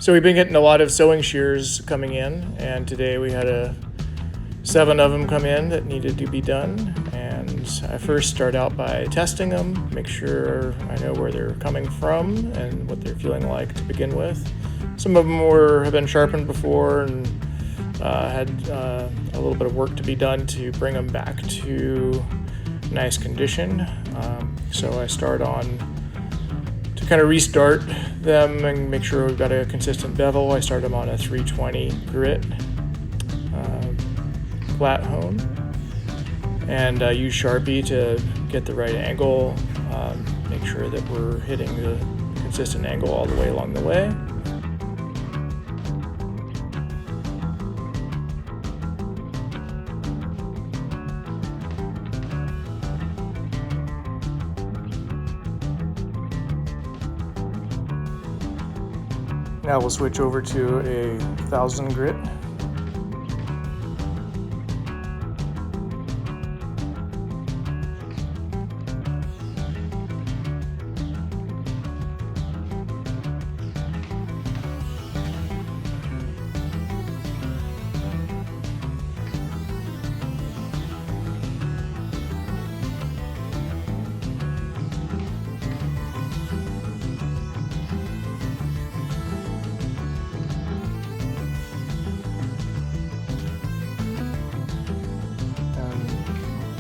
So we've been getting a lot of sewing shears coming in, and today we had 7 of them come in that needed to be done. And I first start out by testing them, make sure I know where they're coming from and what they're feeling like to begin with. Some of them have been sharpened before and had a little bit of work to be done to bring them back to nice condition. So I start on to kind of restart them and make sure we've got a consistent bevel. I start them on a 320 grit flat hone, and use Sharpie to get the right angle, make sure that we're hitting the consistent angle all the way along the way. Now we'll switch over to a 1000 grit.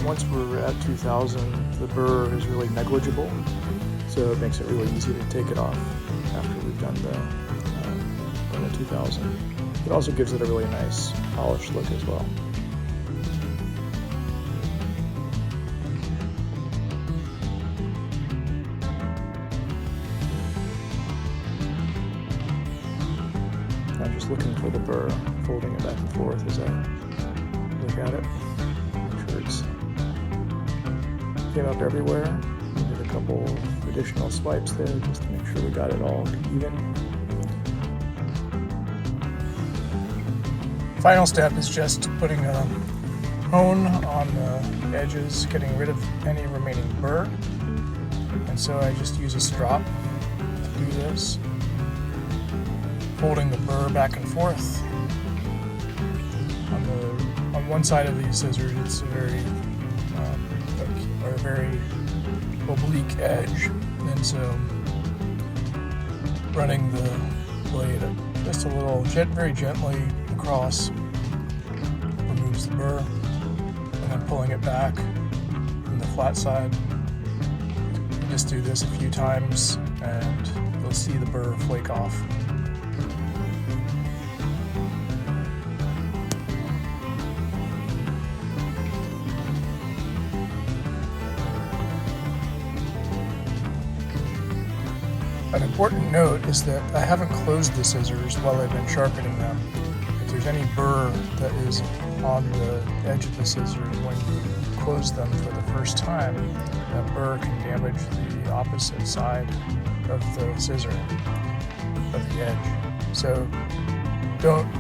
Once we're at 2000, the burr is really negligible, so it makes it really easy to take it off after we've done the 2000. It also gives it a really nice polished look as well. I'm just looking for the burr, folding it back and forth as I look at it. Make sure it's came up everywhere. We did a couple additional swipes there just to make sure we got it all even. Final step is just putting a hone on the edges, getting rid of any remaining burr. And so I just use a strop to do this, folding the burr back and forth. On one side of these scissors, it's a very oblique edge, and so running the blade just a little, very gently across removes the burr, and then pulling it back from the flat side. Just do this a few times and you'll see the burr flake off. An important note is that I haven't closed the scissors while I've been sharpening them. If there's any burr that is on the edge of the scissors when you close them for the first time, that burr can damage the opposite side of the scissor, of the edge. So don't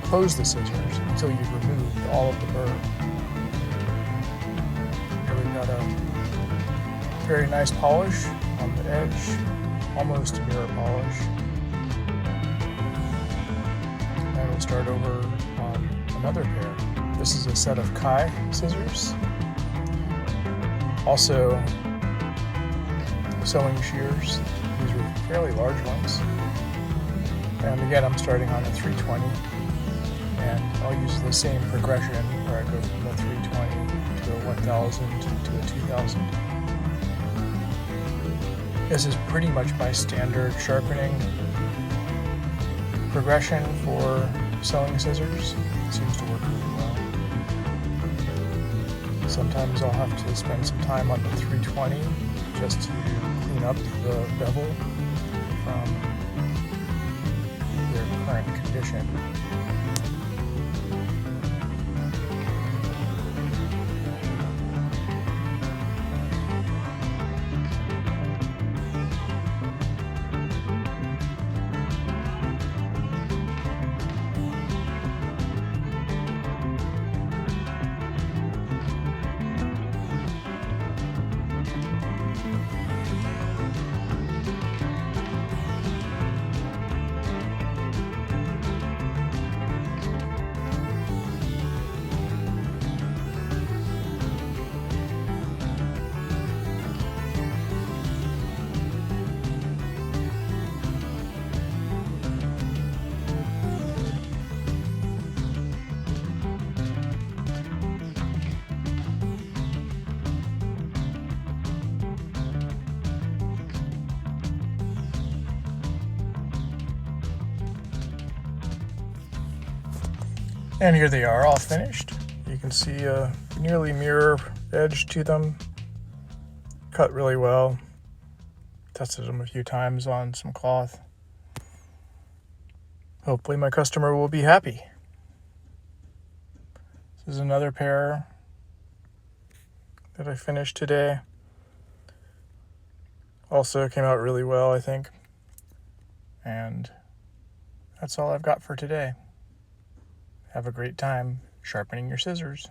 close the scissors until you've removed all of the burr. Here we've got a very nice polish on the edge, almost a mirror polish. And we'll start over on another pair. This is a set of Kai scissors. Also sewing shears. These are fairly large ones. And again, I'm starting on a 320, and I'll use the same progression where I go from the 320 to a 1000 to a 2000. This is pretty much my standard sharpening progression for sewing scissors. It seems to work really well. Sometimes I'll have to spend some time on the 320 just to clean up the bevel from their current condition. And here they are, all finished. You can see a nearly mirror edge to them. Cut really well. Tested them a few times on some cloth. Hopefully my customer will be happy. This is another pair that I finished today. Also came out really well, I think. And that's all I've got for today. Have a great time sharpening your scissors.